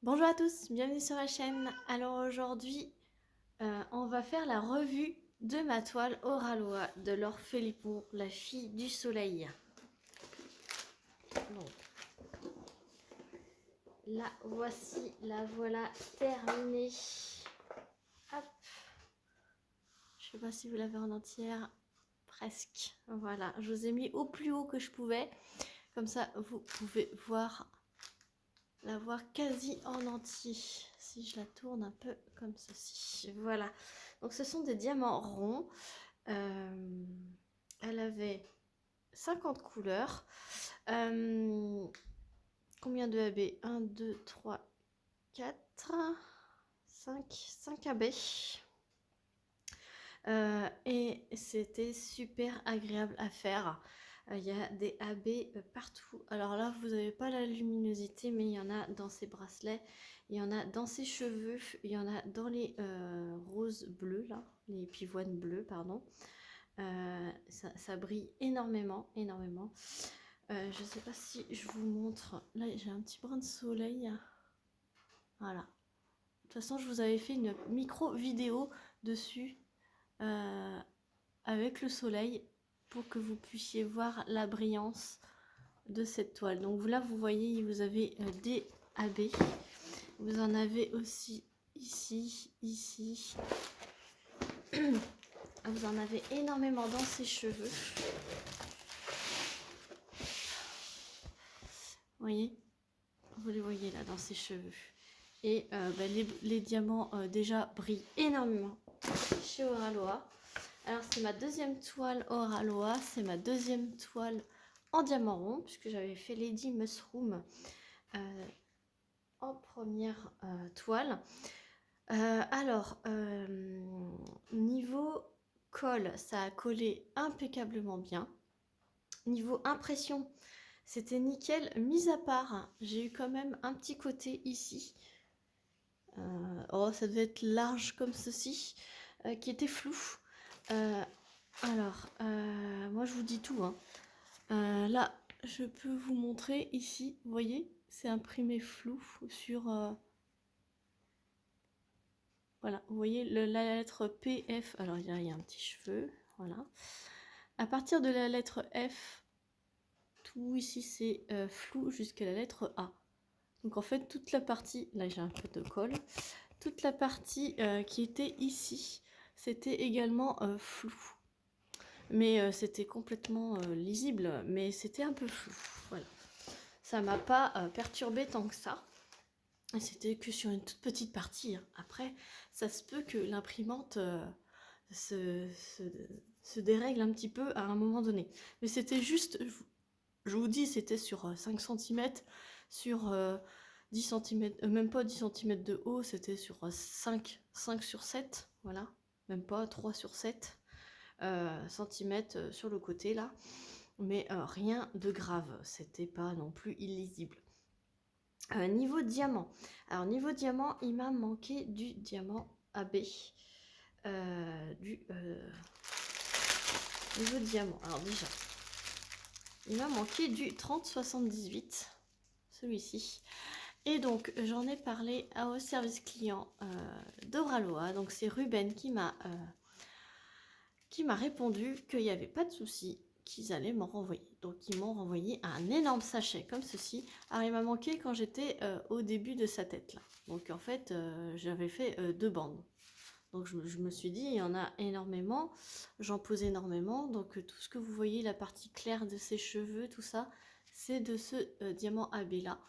Bonjour à tous, bienvenue sur ma chaîne. Alors aujourd'hui, on va faire la revue de ma toile Oraloa de Laure Philippon, la fille du soleil. Donc, la voici, la voilà terminée. Hop. Je sais pas si vous l'avez en entière, presque. Voilà, je vous ai mis au plus haut que je pouvais. Comme ça, vous pouvez la voir quasi en entier. Si je la tourne un peu comme ceci. Voilà. Donc ce sont des diamants ronds. Elle avait 50 couleurs. Combien de AB? 1, 2, 3, 4, 5 AB. Et c'était super agréable à faire. Il y a des AB partout. Alors là, vous n'avez pas la luminosité, mais il y en a dans ses bracelets, il y en a dans ses cheveux, il y en a dans les roses bleus, là, les pivoines bleues, pardon. Ça brille énormément, énormément. Je ne sais pas si je vous montre. Là, j'ai un petit brin de soleil. Voilà. De toute façon, je vous avais fait une micro vidéo dessus avec le soleil pour que vous puissiez voir la brillance de cette toile. Donc là, vous voyez, vous avez des AB. Vous en avez aussi ici, ici. Vous en avez énormément dans ses cheveux. Vous voyez, vous les voyez là dans ses cheveux. Et les diamants déjà brillent énormément chez Oraloa. Alors c'est ma deuxième toile Oraloa, c'est ma deuxième toile en diamant rond, puisque j'avais fait Lady Mushroom en première toile. Niveau colle, ça a collé impeccablement bien. Niveau impression, c'était nickel, mis à part, j'ai eu quand même un petit côté ici. Ça devait être large comme ceci, qui était flou. Moi je vous dis tout. Là, je peux vous montrer ici, vous voyez, c'est imprimé flou sur... Voilà, vous voyez la lettre PF, alors il y a un petit cheveu, voilà. À partir de la lettre F, tout ici c'est flou jusqu'à la lettre A. Donc en fait, toute la partie, là j'ai un peu de colle, toute la partie qui était ici, c'était également flou. Mais c'était complètement lisible, mais c'était un peu flou, voilà. Ça m'a pas perturbé tant que ça. C'était que sur une toute petite partie. Après, ça se peut que l'imprimante se dérègle un petit peu à un moment donné. Mais c'était juste, je vous dis, c'était sur 5 cm, sur 10 cm, même pas 10 cm de haut, c'était sur 5 sur 7, voilà, même pas 3 sur 7 cm sur le côté là. Mais rien de grave, c'était pas non plus illisible. Niveau diamant, alors niveau diamant, il m'a manqué du diamant AB. Niveau diamant, alors déjà, il m'a manqué du 3078, celui-ci. Et donc, j'en ai parlé au service client d'Oraloa. Donc, c'est Ruben qui m'a répondu qu'il n'y avait pas de souci, qu'ils allaient m'en renvoyer. Donc ils m'ont renvoyé un énorme sachet comme ceci. Alors il m'a manqué quand j'étais au début de sa tête là. Donc en fait j'avais fait 2 bandes. Donc je me suis dit il y en a énormément, j'en pose énormément. Donc tout ce que vous voyez, la partie claire de ses cheveux, tout ça, c'est de ce diamant AB là.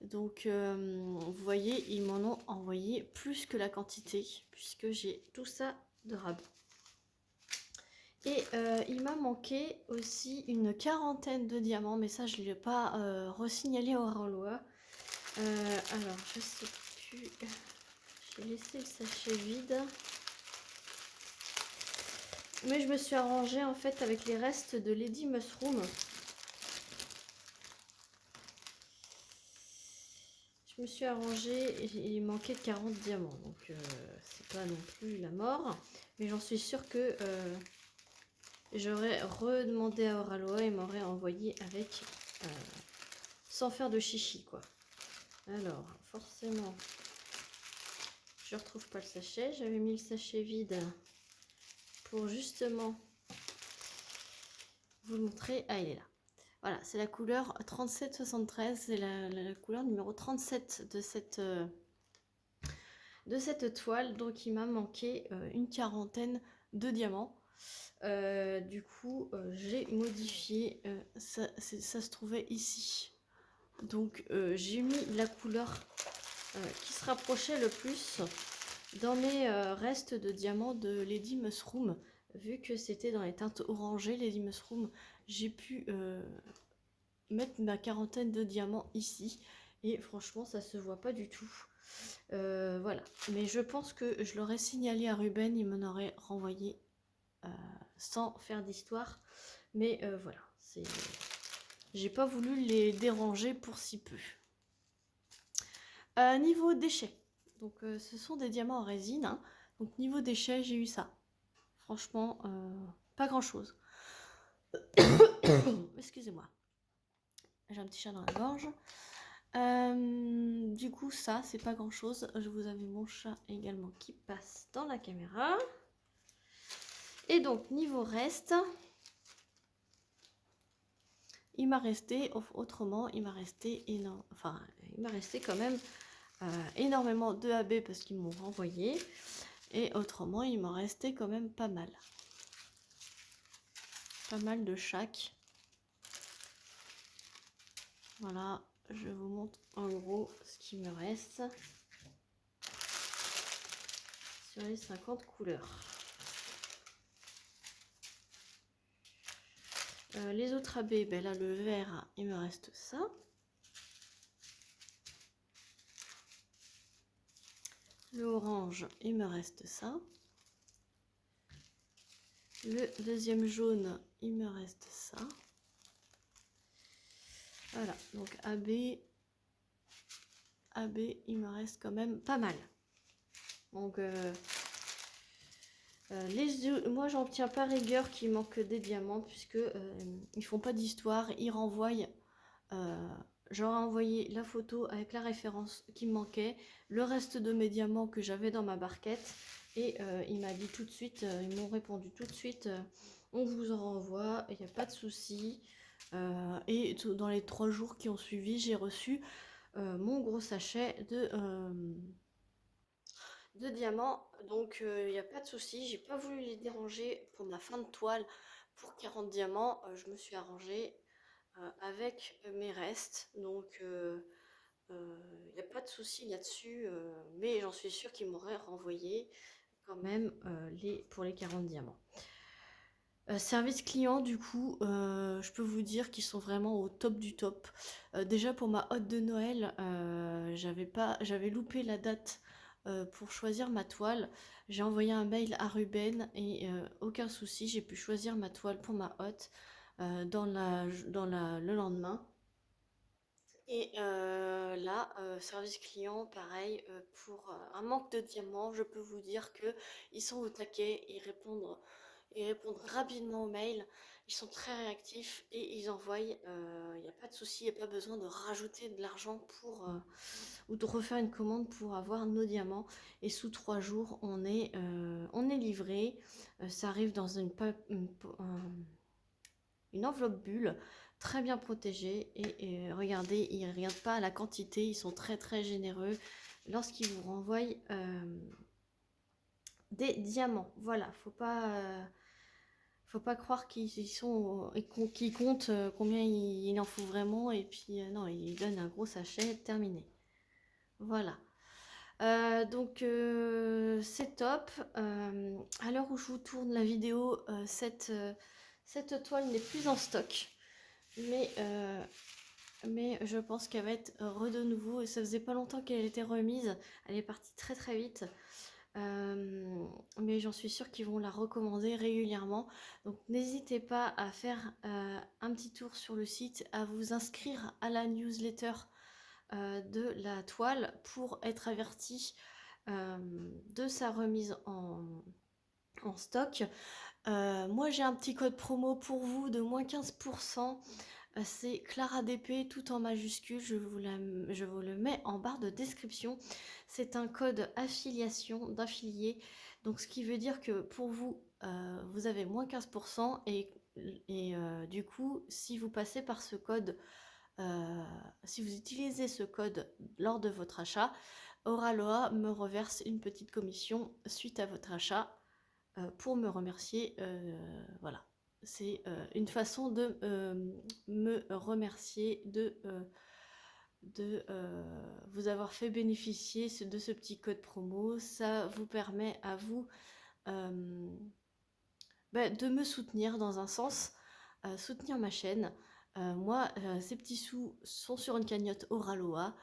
Donc vous voyez, ils m'en ont envoyé plus que la quantité puisque j'ai tout ça de rabais. Et il m'a manqué aussi une quarantaine de diamants, mais ça je ne l'ai pas re-signalé au Oraloa. Alors je sais plus, j'ai laissé le sachet vide. Mais je me suis arrangée en fait avec les restes de Lady Mushroom. Je me suis arrangée et il manquait 40 diamants, donc c'est pas non plus la mort. Mais j'en suis sûre que j'aurais redemandé à Oraloa et m'aurait envoyé avec sans faire de chichi quoi. Alors, forcément, je retrouve pas le sachet. J'avais mis le sachet vide pour justement vous le montrer. Ah, il est là. Voilà, c'est la couleur 3773. C'est la couleur numéro 37 de cette toile. Donc, il m'a manqué une quarantaine de diamants. Du coup, j'ai modifié. Ça se trouvait ici. Donc, j'ai mis la couleur qui se rapprochait le plus dans mes restes de diamants de Lady Mushroom. Vu que c'était dans les teintes orangées, Lady Mushroom, j'ai pu mettre ma quarantaine de diamants ici. Et franchement, ça se voit pas du tout. Voilà. Mais je pense que je l'aurais signalé à Ruben, il m'en aurait renvoyé sans faire d'histoire. Mais voilà. J'ai pas voulu les déranger pour si peu. Niveau déchets, donc ce sont des diamants en résine, hein. Donc niveau déchets, j'ai eu ça. Franchement, pas grand chose. Excusez-moi, j'ai un petit chat dans la gorge. Du coup, ça, c'est pas grand chose. Je vous avais mon chat également qui passe dans la caméra. Et donc, niveau reste, il m'a resté, autrement, il m'a resté énorme. Enfin, il m'a resté quand même énormément de AB parce qu'ils m'ont renvoyé. Et autrement, il m'en restait quand même pas mal. Pas mal de chaque. Voilà, je vous montre en gros ce qui me reste sur les 50 couleurs. Les autres AB, ben là le vert, il me reste ça. Le orange, il me reste ça. Le deuxième jaune, il me reste ça. Voilà, donc AB, il me reste quand même pas mal. Donc, moi, j'en tiens pas rigueur qu'il manque des diamants, puisque ils font pas d'histoire, ils renvoient. J'aurais envoyé la photo avec la référence qui me manquait, le reste de mes diamants que j'avais dans ma barquette, et il m'a dit tout de suite, ils m'ont répondu tout de suite, on vous en renvoie, il n'y a pas de souci. Et dans les 3 jours qui ont suivi, j'ai reçu mon gros sachet de diamants, donc il n'y a pas de souci. J'ai pas voulu les déranger pour ma fin de toile pour 40 diamants. Je me suis arrangée avec mes restes, donc il n'y a pas de souci là-dessus, mais j'en suis sûre qu'ils m'auraient renvoyé quand même pour les 40 diamants. Service client, du coup, je peux vous dire qu'ils sont vraiment au top du top. Déjà pour ma hotte de Noël, j'avais loupé la date pour choisir ma toile. J'ai envoyé un mail à Ruben et aucun souci, j'ai pu choisir ma toile pour ma hotte le lendemain. Et là, service client, pareil, pour un manque de diamants, je peux vous dire que ils sont au taquet, ils répondent rapidement aux mails, ils sont très réactifs et ils envoient, il n'y a pas de souci, il n'y a pas besoin de rajouter de l'argent ou de refaire une commande pour avoir nos diamants. Et sous 3 jours, on est livré. Ça arrive dans une enveloppe bulle très bien protégée et regardez, ils ne regardent pas la quantité, ils sont très très généreux lorsqu'ils vous renvoient des diamants. Voilà, faut pas croire qu'ils comptent combien il en faut vraiment et puis non, ils donnent un gros sachet terminé. Voilà. Donc c'est top. À l'heure où je vous tourne la vidéo, cette toile n'est plus en stock, mais je pense qu'elle va être de nouveau. Et ça faisait pas longtemps qu'elle était remise, elle est partie très très vite, mais j'en suis sûre qu'ils vont la recommander régulièrement. Donc n'hésitez pas à faire un petit tour sur le site, à vous inscrire à la newsletter de la toile pour être averti de sa remise en stock. Moi j'ai un petit code promo pour vous de moins 15% c'est Clara DP tout en majuscule, je vous le mets en barre de description. C'est un code affiliation, d'affilié, donc ce qui veut dire que pour vous, vous avez moins 15% et du coup, si vous passez par ce code, si vous utilisez ce code lors de votre achat, Oraloa me reverse une petite commission suite à votre achat pour me remercier. Voilà, c'est une façon de me remercier de vous avoir fait bénéficier de ce petit code promo. Ça vous permet à vous de me soutenir dans un sens, soutenir ma chaîne. Moi, ces petits sous sont sur une cagnotte Oraloa.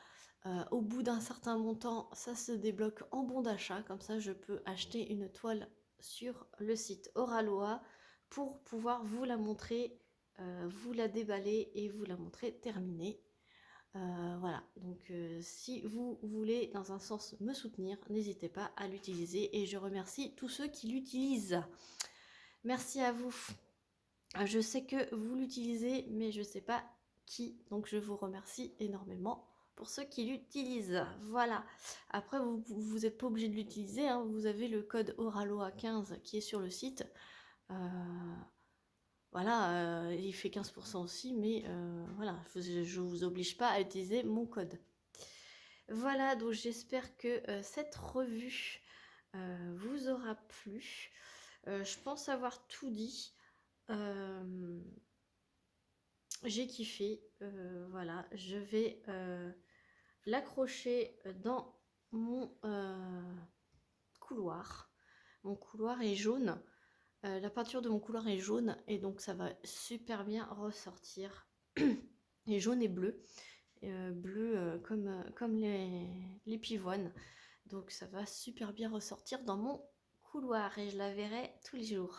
Au bout d'un certain montant, ça se débloque en bon d'achat. Comme ça, je peux acheter une toile sur le site Oraloa pour pouvoir vous la montrer, vous la déballer et vous la montrer terminée. Voilà, donc si vous voulez dans un sens me soutenir, n'hésitez pas à l'utiliser et je remercie tous ceux qui l'utilisent. Merci à vous. Je sais que vous l'utilisez, mais je ne sais pas qui, donc je vous remercie énormément pour ceux qui l'utilisent. Voilà. Après, vous n'êtes pas obligé de l'utiliser, hein. Vous avez le code Oraloa15 qui est sur le site. Voilà, il fait 15% aussi, mais voilà, je ne vous oblige pas à utiliser mon code. Voilà, donc j'espère que cette revue vous aura plu. Je pense avoir tout dit. J'ai kiffé, voilà, je vais l'accrocher dans mon couloir. Mon couloir est jaune, la peinture de mon couloir est jaune et donc ça va super bien ressortir. Et jaune et bleu, bleu comme les pivoines, donc ça va super bien ressortir dans mon couloir et je la verrai tous les jours.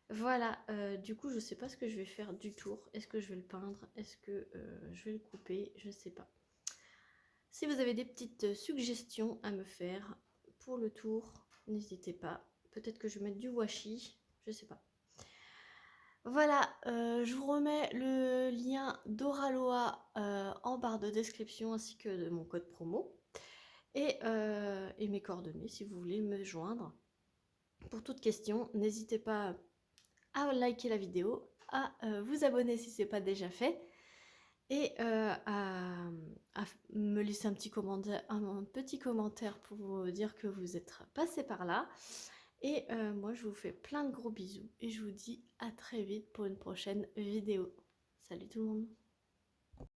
Voilà, du coup je sais pas ce que je vais faire du tour. Est-ce que je vais le peindre? Est-ce que je vais le couper? Je sais pas. Si vous avez des petites suggestions à me faire pour le tour, n'hésitez pas. Peut-être que je vais mettre du washi, je sais pas. Voilà, je vous remets le lien d'Oraloa en barre de description ainsi que de mon code promo et mes coordonnées si vous voulez me joindre. Pour toute question, n'hésitez pas à liker la vidéo, à vous abonner si ce n'est pas déjà fait et à me laisser un petit commentaire pour vous dire que vous êtes passé par là. Et moi je vous fais plein de gros bisous et je vous dis à très vite pour une prochaine vidéo. Salut tout le monde!